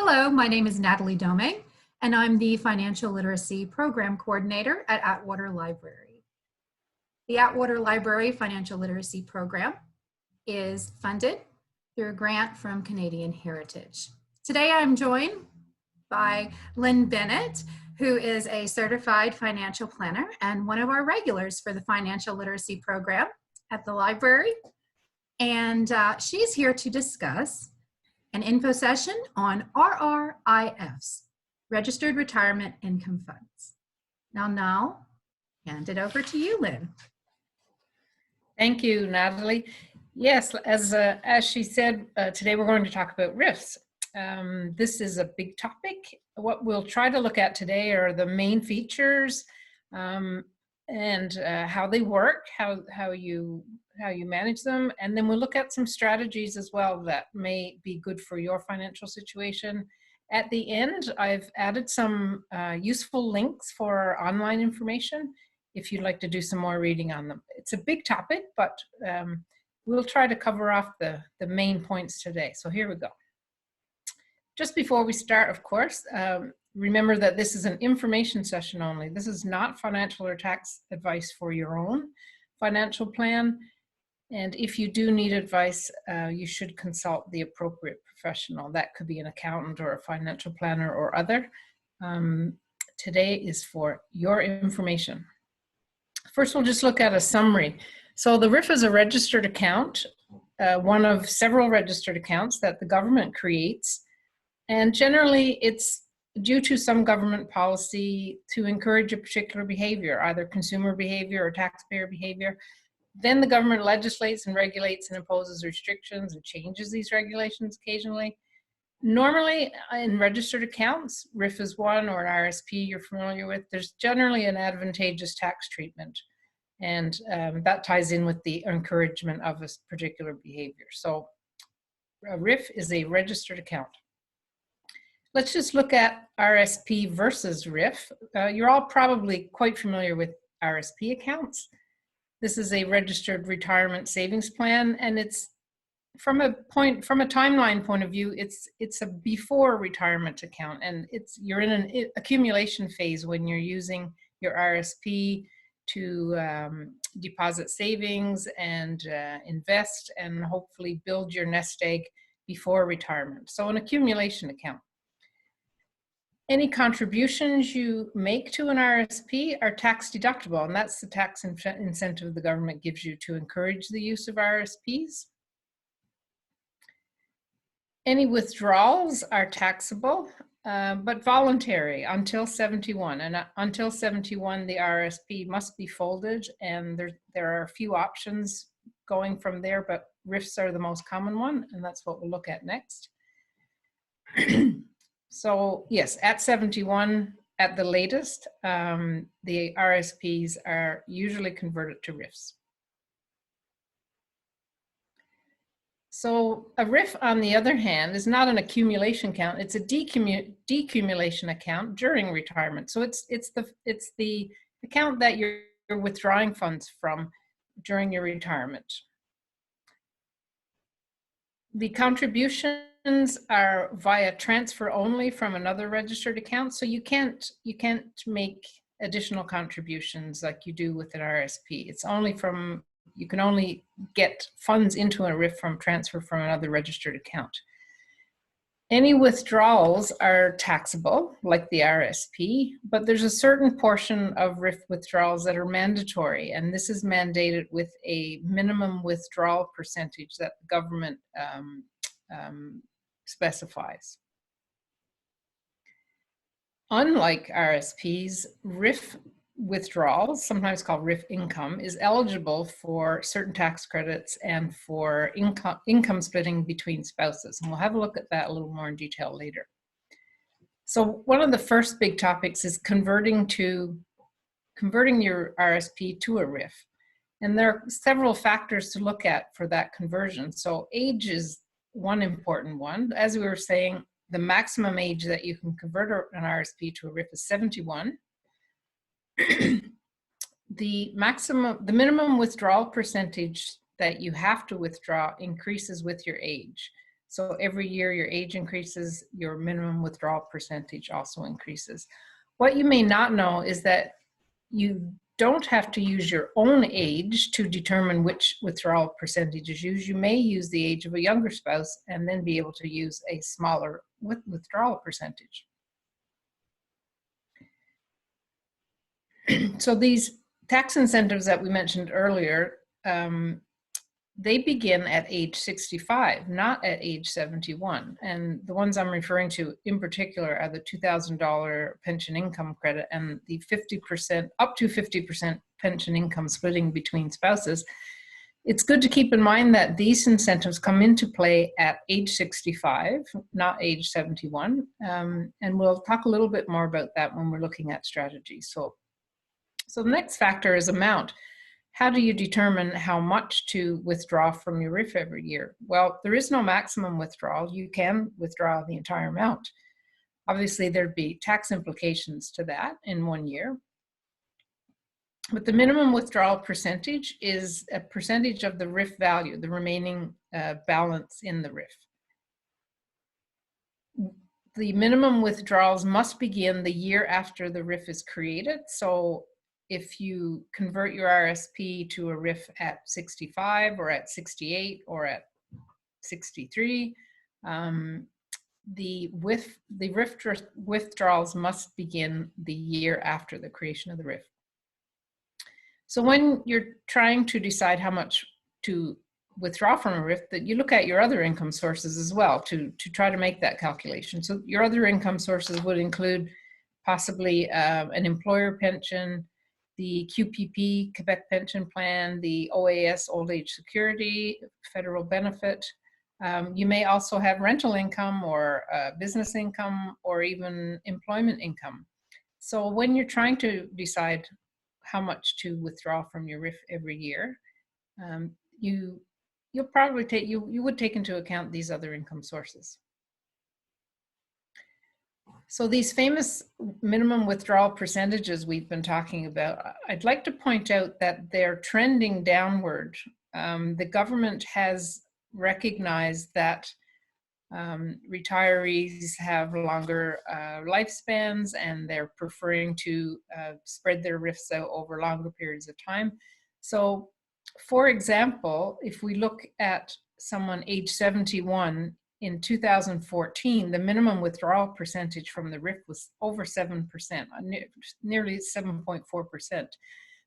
Hello, my name is Natalie Domingue, and I'm the Financial Literacy Program Coordinator at Atwater Library. The Atwater Library Financial Literacy Program is funded through a grant from Canadian Heritage. Today I'm joined by Lynn Bennett, who is a certified financial planner and one of our regulars for the Financial Literacy Program at the library. And she's here to discuss an info session on RRIFs, Registered Retirement Income Funds. Now, hand it over to you, Lynn. Thank you, Natalie. Yes, as she said, today we're going to talk about RRIFs. This is a big topic. What we'll try to look at today are the main features and how they work, how you manage them, and then we'll look at some strategies as well that may be good for your financial situation. At the end, I've added some useful links for online information if you'd like to do some more reading on them. It's a big topic, but we'll try to cover off the main points today. So here we go. Just before we start, of course, remember that this is an information session only. This is not financial or tax advice for your own financial plan. And if you do need advice, you should consult the appropriate professional. That could be an accountant or a financial planner or other. Today is for your information. First, we'll just look at a summary. So the RRIF is a registered account, one of several registered accounts that the government creates. And generally, it's due to some government policy to encourage a particular behavior, either consumer behavior or taxpayer behavior. Then the government legislates and regulates and imposes restrictions and changes these regulations occasionally. Normally, in registered accounts, RRIF is one, or an RRSP you're familiar with, there's generally an advantageous tax treatment. And that ties in with the encouragement of a particular behavior. So a RRIF is a registered account. Let's just look at RRSP versus RRIF. You're all probably quite familiar with RRSP accounts. This is a registered retirement savings plan, and it's from a timeline point of view, it's a before retirement account, and you're in an accumulation phase when you're using your RRSP to deposit savings and invest and hopefully build your nest egg before retirement. So an accumulation account. Any contributions you make to an RRSP are tax deductible, and that's the tax incentive the government gives you to encourage the use of RRSPs. Any withdrawals are taxable, but voluntary until 71. And until 71, the RRSP must be folded, and there are a few options going from there, but RRIFs are the most common one, and that's what we'll look at next. So yes, at 71 at the latest, the RRSPs are usually converted to RRIFs. So a RRIF, on the other hand, is not an accumulation account. It's a decumulation account during retirement. So it's the account that you're withdrawing funds from during your retirement. The contributions are via transfer only from another registered account, so you can't make additional contributions like you do with an RRSP. It's only you can only get funds into a RRIF from transfer from another registered account. Any withdrawals are taxable, like the RRSP, but there's a certain portion of RRIF withdrawals that are mandatory, and this is mandated with a minimum withdrawal percentage that the government specifies. Unlike RRSPs, RRIF withdrawals, sometimes called RRIF income, is eligible for certain tax credits and for income splitting between spouses. And we'll have a look at that a little more in detail later. So one of the first big topics is converting your RRSP to a RRIF. And there are several factors to look at for that conversion. So age is one important one. As we were saying, the maximum age that you can convert an RRSP to a RRIF is 71. The minimum withdrawal percentage that you have to withdraw increases with your age. So every year your age increases, your minimum withdrawal percentage also increases. What you may not know is that you don't have to use your own age to determine which withdrawal percentage is used. You may use the age of a younger spouse and then be able to use a smaller withdrawal percentage. So these tax incentives that we mentioned earlier, they begin at age 65, not at age 71. And the ones I'm referring to in particular are the $2,000 pension income credit and the 50%, up to 50% pension income splitting between spouses. It's good to keep in mind that these incentives come into play at age 65, not age 71. And we'll talk a little bit more about that when we're looking at strategies. So the next factor is amount. How do you determine how much to withdraw from your RRIF every year? Well, there is no maximum withdrawal. You can withdraw the entire amount. Obviously, there'd be tax implications to that in 1 year. But the minimum withdrawal percentage is a percentage of the RRIF value, the remaining balance in the RRIF. The minimum withdrawals must begin the year after the RRIF is created. So if you convert your RRSP to a RRIF at 65 or at 68 or at 63, the RRIF withdrawals must begin the year after the creation of the RRIF. So when you're trying to decide how much to withdraw from a RRIF, that you look at your other income sources as well to try to make that calculation. So your other income sources would include possibly an employer pension, the QPP, Quebec Pension Plan, the OAS, Old Age Security, federal benefit. You may also have rental income or business income or even employment income. So when you're trying to decide how much to withdraw from your RRIF every year, you'll probably you would take into account these other income sources. So these famous minimum withdrawal percentages we've been talking about, I'd like to point out that they're trending downward. The government has recognized that retirees have longer lifespans and they're preferring to spread their RRIFs out over longer periods of time. So, for example, if we look at someone age 71, in 2014, the minimum withdrawal percentage from the RRIF was over 7%, nearly 7.4%.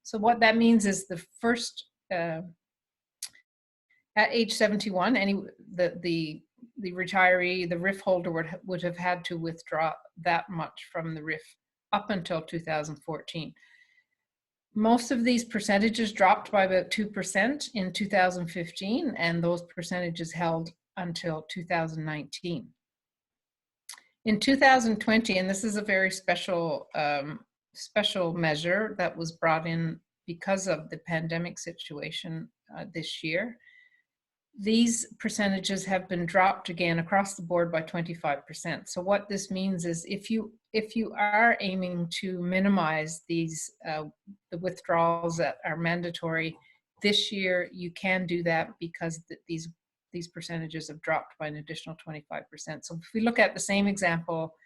So what that means is the first, at age 71, the retiree, the RRIF holder would have had to withdraw that much from the RRIF up until 2014. Most of these percentages dropped by about 2% in 2015, and those percentages held until 2019. In 2020, and this is a very special measure that was brought in because of the pandemic situation this year, these percentages have been dropped again across the board by 25%. So what this means is if you are aiming to minimize these the withdrawals that are mandatory this year, you can do that because these percentages have dropped by an additional 25%. So if we look at the same example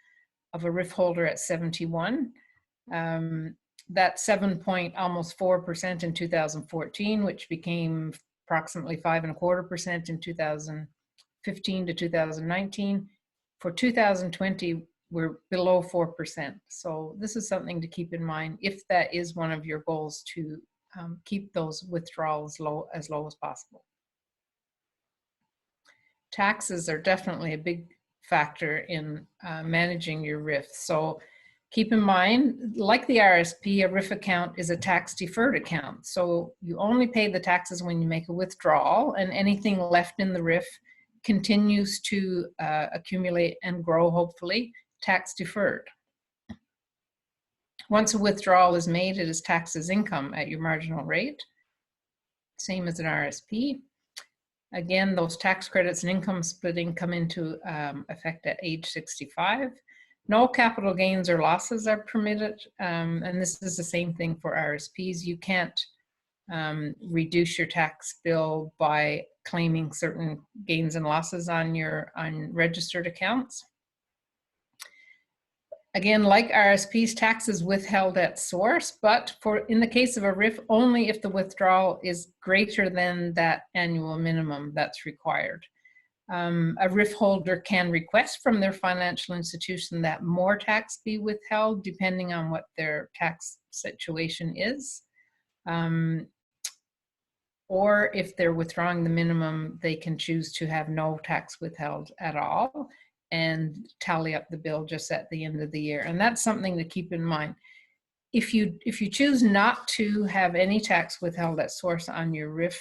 of a RRIF holder at 71, that 7.4% in 2014, which became approximately 5.25% in 2015 to 2019. For 2020, we're below 4%. So this is something to keep in mind if that is one of your goals, to keep those withdrawals as low as possible. Taxes are definitely a big factor in managing your RRIF. So keep in mind, like the RRSP, a RRIF account is a tax deferred account. So you only pay the taxes when you make a withdrawal, and anything left in the RRIF continues to accumulate and grow, hopefully, tax deferred. Once a withdrawal is made, it is taxed as income at your marginal rate, same as an RRSP. Again, those tax credits and income splitting come into effect at age 65. No capital gains or losses are permitted, and this is the same thing for RRSPs. You can't reduce your tax bill by claiming certain gains and losses on your registered accounts. Again, like RSPs, tax is withheld at source, but in the case of a RRIF, only if the withdrawal is greater than that annual minimum that's required. A RRIF holder can request from their financial institution that more tax be withheld depending on what their tax situation is. Or if they're withdrawing the minimum, they can choose to have no tax withheld at all and tally up the bill just at the end of the year. And that's something to keep in mind. If you choose not to have any tax withheld at source on your RRIF,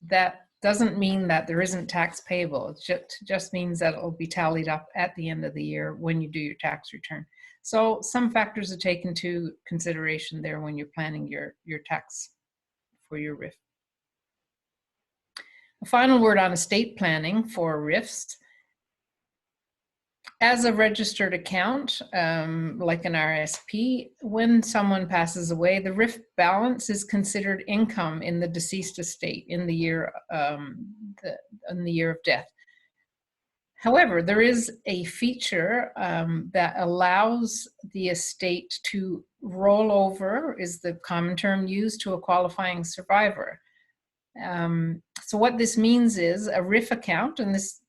that doesn't mean that there isn't tax payable. It just means that it will be tallied up at the end of the year when you do your tax return. So some factors are taken into consideration there when you're planning your tax for your RRIF. A final word on estate planning for RRIFs. As a registered account, like an RRSP, when someone passes away, the RRIF balance is considered income in the deceased estate in the year of death. However, there is a feature that allows the estate to roll over, is the common term used, to a qualifying survivor. So what this means is a RRIF account, and this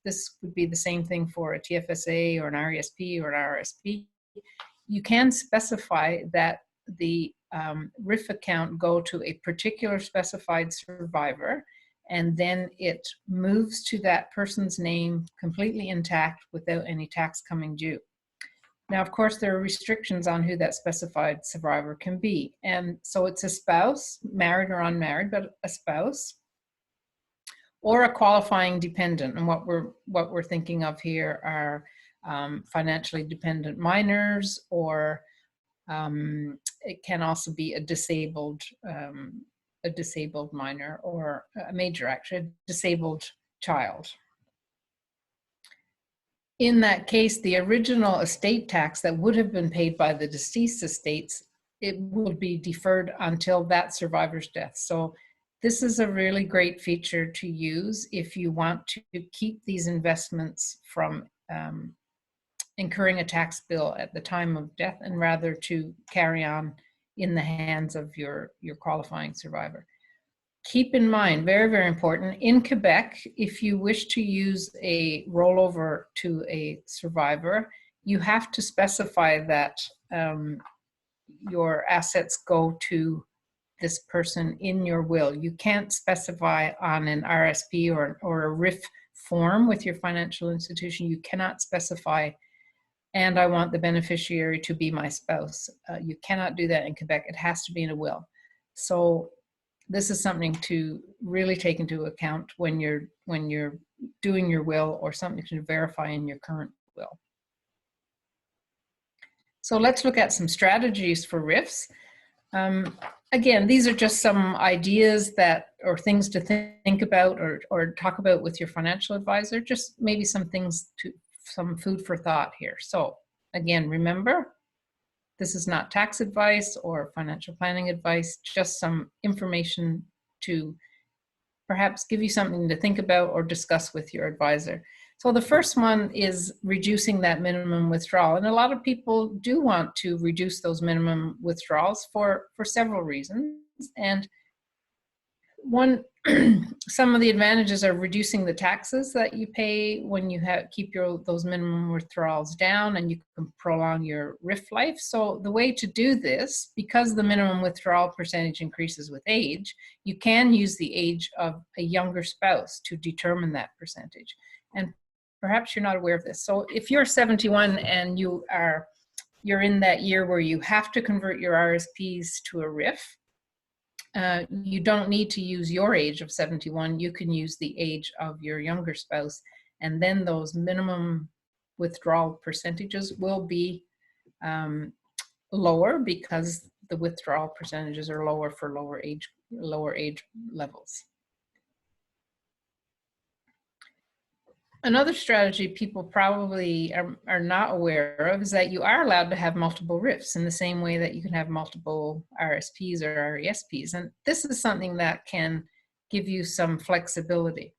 would be the same thing for a TFSA or an RRSP or an RRSP. You can specify that the RRIF account go to a particular specified survivor, and then it moves to that person's name completely intact without any tax coming due. Now, of course, there are restrictions on who that specified survivor can be. And so it's a spouse, married or unmarried, but a spouse, or a qualifying dependent. And what we're thinking of here are financially dependent minors, or it can also be a disabled minor, or a major, actually, a disabled child. In that case, the original estate tax that would have been paid by the deceased estates, it will be deferred until that survivor's death. So this is a really great feature to use if you want to keep these investments from incurring a tax bill at the time of death, and rather to carry on in the hands of your qualifying survivor. Keep in mind, very, very important, in Quebec, if you wish to use a rollover to a survivor, you have to specify that your assets go to this person in your will. You can't specify on an RSP or a RRIF form with your financial institution. You cannot specify, and I want the beneficiary to be my spouse. You cannot do that in Quebec. It has to be in a will. So this is something to really take into account when you're doing your will, or something to verify in your current will. So let's look at some strategies for RRIFs. Again, these are just some ideas or things to think about or talk about with your financial advisor. Just maybe some food for thought here. So again, remember, this is not tax advice or financial planning advice, just some information to perhaps give you something to think about or discuss with your advisor. So the first one is reducing that minimum withdrawal. And a lot of people do want to reduce those minimum withdrawals for several reasons. And some of the advantages are reducing the taxes that you pay when you keep those minimum withdrawals down, and you can prolong your RRIF life. So the way to do this, because the minimum withdrawal percentage increases with age, you can use the age of a younger spouse to determine that percentage. And perhaps you're not aware of this. So if you're 71 and you're in that year where you have to convert your RSPs to a RRIF, you don't need to use your age of 71. You can use the age of your younger spouse, and then those minimum withdrawal percentages will be lower, because the withdrawal percentages are lower for lower age levels. Another strategy people probably are not aware of is that you are allowed to have multiple RRIFs in the same way that you can have multiple RSPs or RRSPs. And this is something that can give you some flexibility.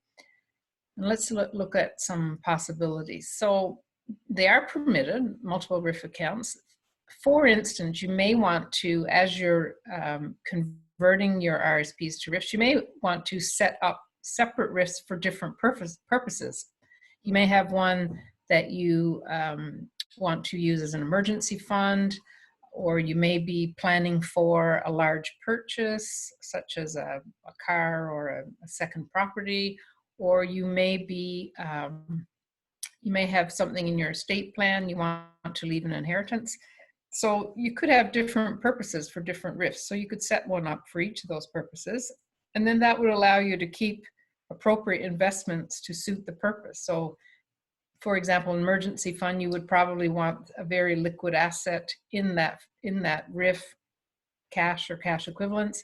And let's look at some possibilities. So they are permitted, multiple RRIF accounts. For instance, you may want to, as you're converting your RSPs to RRIFs, you may want to set up separate RRIFs for different purposes. You may have one that you want to use as an emergency fund, or you may be planning for a large purchase, such as a car or a second property, or you may be, you may have something in your estate plan you want to leave an inheritance. So you could have different purposes for different RRIFs. So you could set one up for each of those purposes, and then that would allow you to keep appropriate investments to suit the purpose. So for example, an emergency fund, you would probably want a very liquid asset in that RRIF, cash or cash equivalents.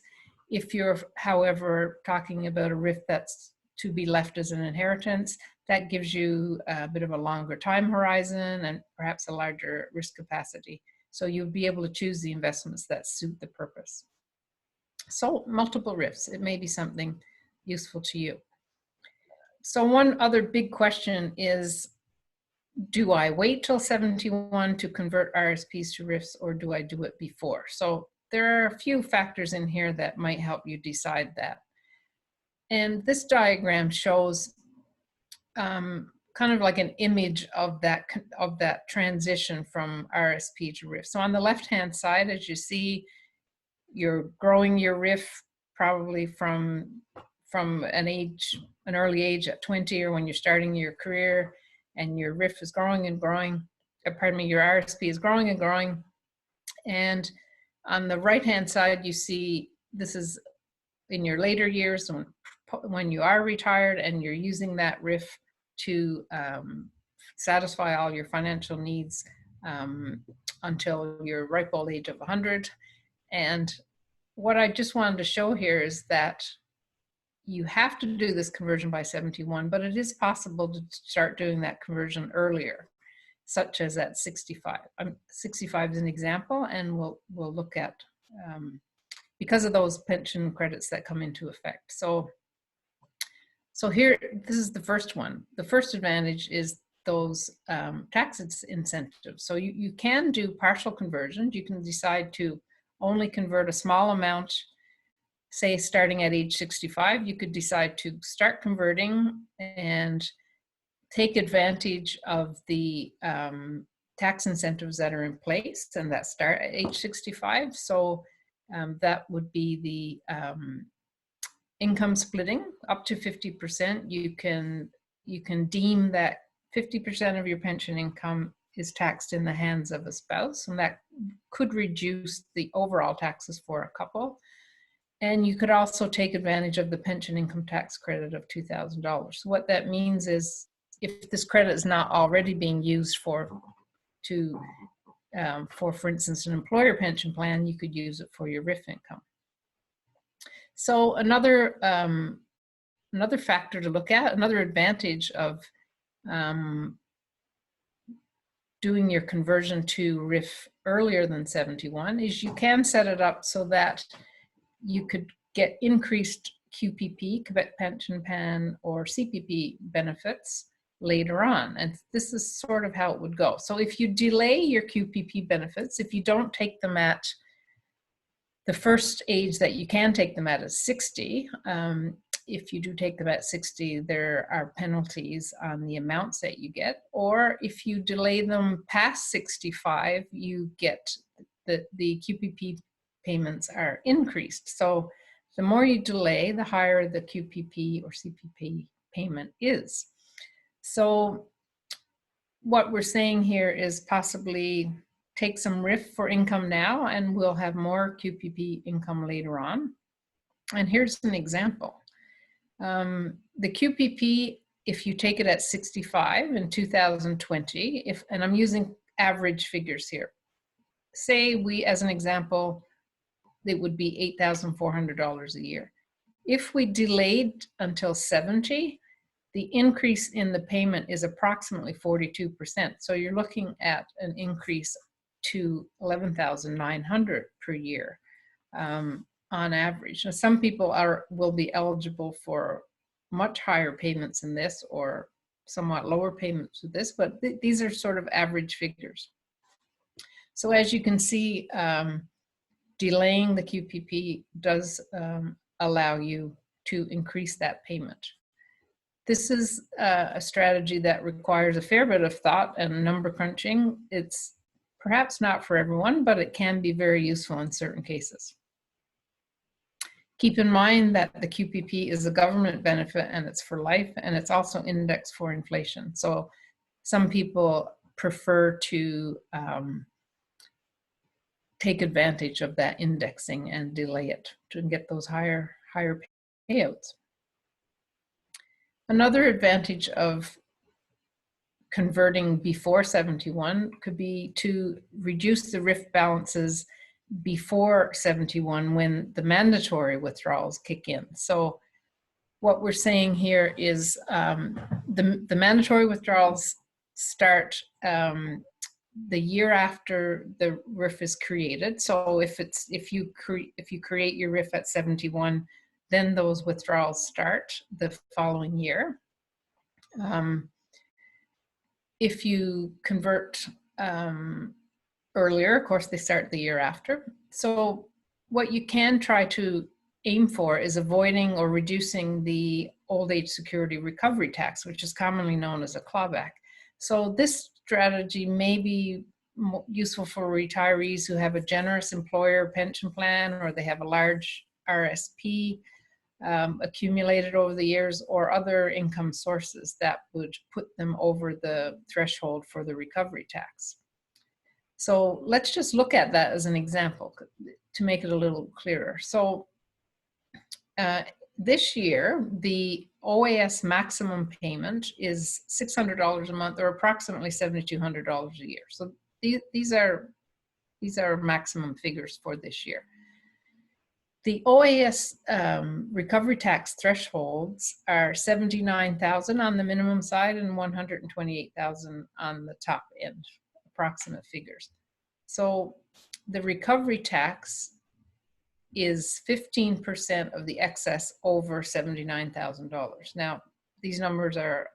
If you're, however, talking about a RRIF that's to be left as an inheritance, that gives you a bit of a longer time horizon and perhaps a larger risk capacity. So you'll be able to choose the investments that suit the purpose. So multiple RRIFs, it may be something useful to you. So one other big question is, do I wait till 71 to convert RSPs to RRIFs, or do I do it before? So there are a few factors in here that might help you decide that. And this diagram shows kind of like an image of that transition from RSP to RRIF. So on the left-hand side, as you see, you're growing your RRIF probably from an early age at 20, or when you're starting your career, and your RRIF is growing and growing, pardon me, your RSP is growing and growing. And on the right-hand side, you see this is in your later years when you are retired and you're using that RRIF to satisfy all your financial needs until your ripe old age of 100. And what I just wanted to show here is that you have to do this conversion by 71, but it is possible to start doing that conversion earlier, such as at 65. 65 is an example, and we'll look at because of those pension credits that come into effect. So here, this is the first one. The first advantage is those tax incentives. So you can do partial conversions. You can decide to only convert a small amount. Say starting at age 65, you could decide to start converting and take advantage of the tax incentives that are in place and that start at age 65. So that would be the income splitting up to 50%. You can deem that 50% of your pension income is taxed in the hands of a spouse, and that could reduce the overall taxes for a couple. And you could also take advantage of the pension income tax credit of $2,000. So what that means is, if this credit is not already being used for instance, an employer pension plan, you could use it for your RRIF income. So another factor to look at, another advantage of doing your conversion to RRIF earlier than 71 is you can set it up so that you could get increased QPP, Quebec Pension Plan, or CPP benefits later on. And this is sort of how it would go. So if you delay your QPP benefits, if you don't take them at the first age that you can take them at is 60. If you do take them at 60, there are penalties on the amounts that you get. Or if you delay them past 65, you get the QPP payments are increased. So the more you delay, the higher the QPP or CPP payment is. So what we're saying here is possibly take some RRIF for income now, and we'll have more QPP income later on. And here's an example. The QPP, if you take it at 65 in 2020, and I'm using average figures here. Say we, as an example, it would be $8,400 a year. If we delayed until 70, the increase in the payment is approximately 42%. So you're looking at an increase to $11,900 per year on average. Now, some people will be eligible for much higher payments than this or somewhat lower payments with this, but these are sort of average figures. So as you can see, delaying the QPP does allow you to increase that payment. This is a strategy that requires a fair bit of thought and number crunching. It's perhaps not for everyone, but it can be very useful in certain cases. Keep in mind that the QPP is a government benefit and it's for life, and it's also indexed for inflation. So some people prefer to take advantage of that indexing and delay it to get those higher payouts. Another advantage of converting before 71 could be to reduce the RRIF balances before 71 when the mandatory withdrawals kick in. So what we're saying here is the mandatory withdrawals start the year after the RRIF is created. So if you create your RRIF at 71, then those withdrawals start the following year. If you convert earlier, of course, they start the year after. So what you can try to aim for is avoiding or reducing the old age security recovery tax, which is commonly known as a clawback. So this strategy may be useful for retirees who have a generous employer pension plan, or they have a large RRSP accumulated over the years, or other income sources that would put them over the threshold for the recovery tax. So let's just look at that as an example to make it a little clearer. So this year, the OAS maximum payment is $600 a month, or approximately $7,200 a year. So these are maximum figures for this year. The OAS recovery tax thresholds are $79,000 on the minimum side and $128,000 on the top end, approximate figures. So the recovery tax is 15% of the excess over $79,000. Now, these numbers are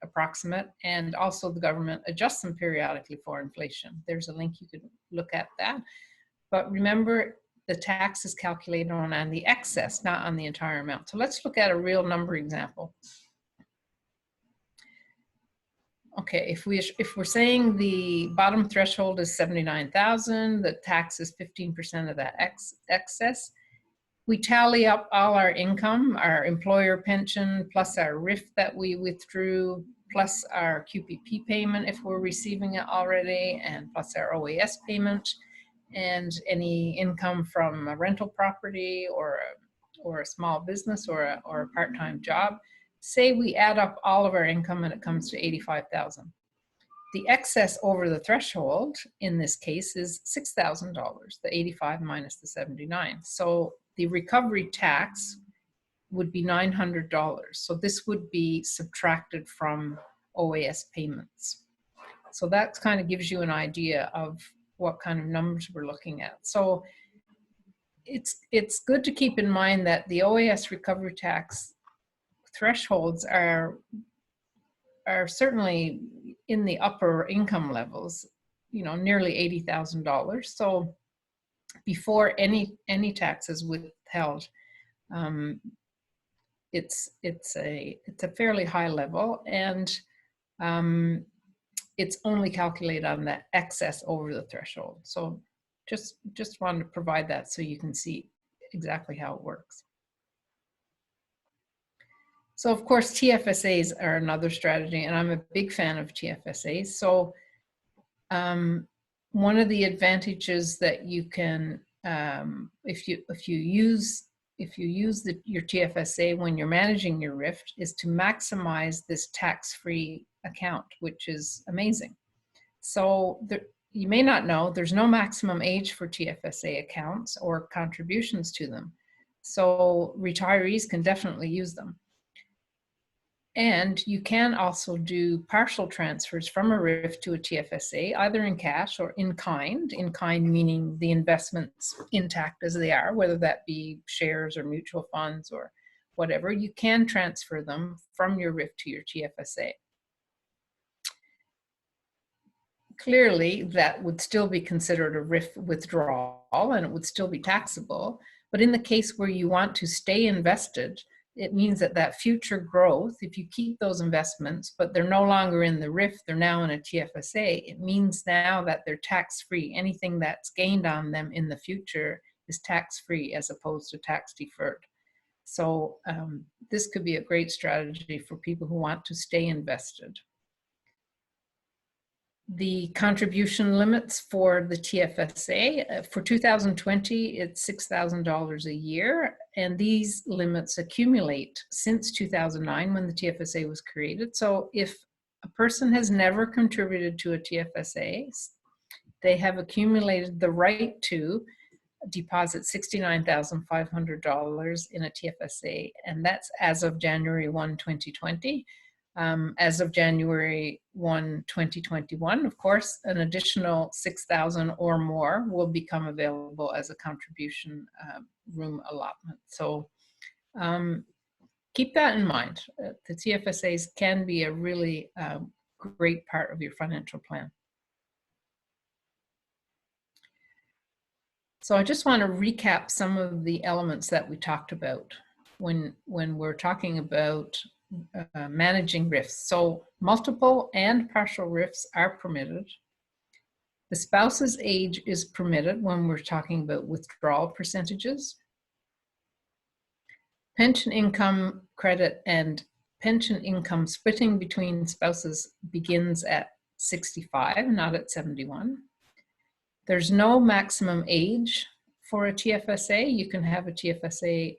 approximate, and also the government adjusts them periodically for inflation. There's a link you could look at that. But remember, the tax is calculated on the excess, not on the entire amount. So let's look at a real number example. Okay, if we're saying the bottom threshold is $79,000, the tax is 15% of that excess. We tally up all our income, our employer pension, plus our RRIF that we withdrew, plus our QPP payment if we're receiving it already, and plus our OAS payment, and any income from a rental property or a small business or a part-time job. Say we add up all of our income and it comes to $85,000. The excess over the threshold in this case is $6,000, the 85 minus the 79. So the recovery tax would be $900. So this would be subtracted from OAS payments. So that kind of gives you an idea of what kind of numbers we're looking at. So it's good to keep in mind that the OAS recovery tax thresholds are certainly in the upper income levels, you know, nearly $80,000. So before any taxes withheld, it's a fairly high level, and it's only calculated on that excess over the threshold. So just wanted to provide that so you can see exactly how it works. So of course, TFSAs are another strategy, and I'm a big fan of TFSAs. So one of the advantages that you can, if you use your TFSA when you're managing your RRIF, is to maximize this tax-free account, which is amazing. So you may not know, there's no maximum age for TFSA accounts or contributions to them. So retirees can definitely use them. And you can also do partial transfers from a RRIF to a TFSA, either in cash or in kind meaning the investments intact as they are, whether that be shares or mutual funds or whatever. You can transfer them from your RRIF to your TFSA. Clearly, that would still be considered a RRIF withdrawal and it would still be taxable. But in the case where you want to stay invested, it means that that future growth, if you keep those investments, but they're no longer in the RRIF, they're now in a TFSA, it means now that they're tax-free. Anything that's gained on them in the future is tax-free as opposed to tax-deferred. So this could be a great strategy for people who want to stay invested. The contribution limits for the TFSA, for 2020, it's $6,000 a year, and these limits accumulate since 2009 when the TFSA was created. So if a person has never contributed to a TFSA, they have accumulated the right to deposit $69,500 in a TFSA, and that's as of January 1, 2020. As of January 1, 2021, of course, an additional 6,000 or more will become available as a contribution room allotment. So keep that in mind. The TFSAs can be a really great part of your financial plan. So I just want to recap some of the elements that we talked about when we're talking about managing RRIFs. So multiple and partial RRIFs are permitted. The spouse's age is permitted when we're talking about withdrawal percentages. Pension income credit and pension income splitting between spouses begins at 65, not at 71. There's no maximum age for a TFSA. You can have a TFSA,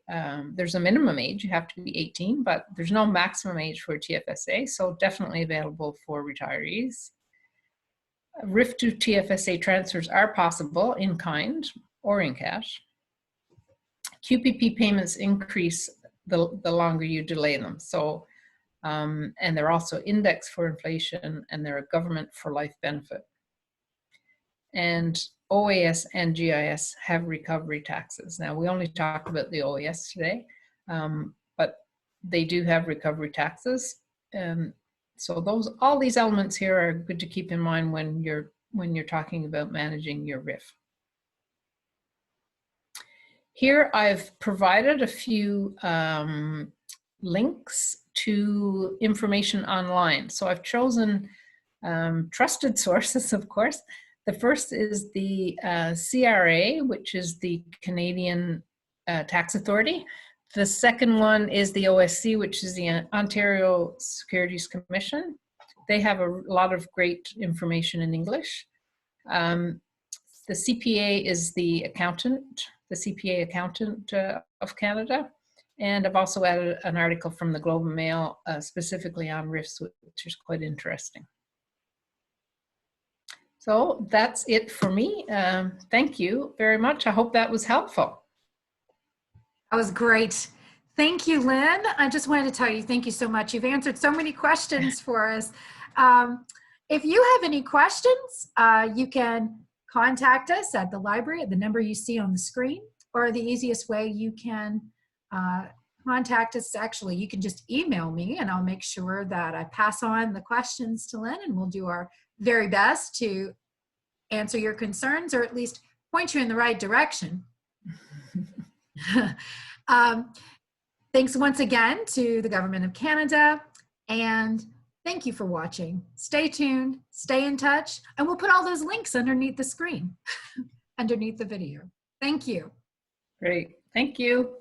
there's a minimum age, you have to be 18, but there's no maximum age for a TFSA, so definitely available for retirees. RRIF to TFSA transfers are possible in kind or in cash. QPP payments increase the longer you delay them. So, and they're also indexed for inflation and they're a government for life benefit. And OAS and GIS have recovery taxes. Now, we only talked about the OAS today, but they do have recovery taxes. So all these elements here are good to keep in mind when you're talking about managing your RRIF. Here I've provided a few links to information online. So I've chosen trusted sources, of course. The first is the CRA, which is the Canadian Tax Authority. The second one is the OSC, which is the Ontario Securities Commission. They have a lot of great information in English. The CPA is the accountant, the CPA accountant of Canada. And I've also added an article from the Globe and Mail specifically on RRIFs, which is quite interesting. So that's it for me. Thank you very much. I hope that was helpful. That was great. Thank you, Lynn. I just wanted to tell you, thank you so much. You've answered so many questions for us. If you have any questions, you can contact us at the library at the number you see on the screen, or the easiest way you can contact us, actually, you can just email me and I'll make sure that I pass on the questions to Lynn and we'll do our very best to answer your concerns or at least point you in the right direction. Thanks once again to the Government of Canada, and thank you for watching. Stay tuned, stay in touch, and we'll put all those links underneath the screen, underneath the video. Thank you. Great, thank you.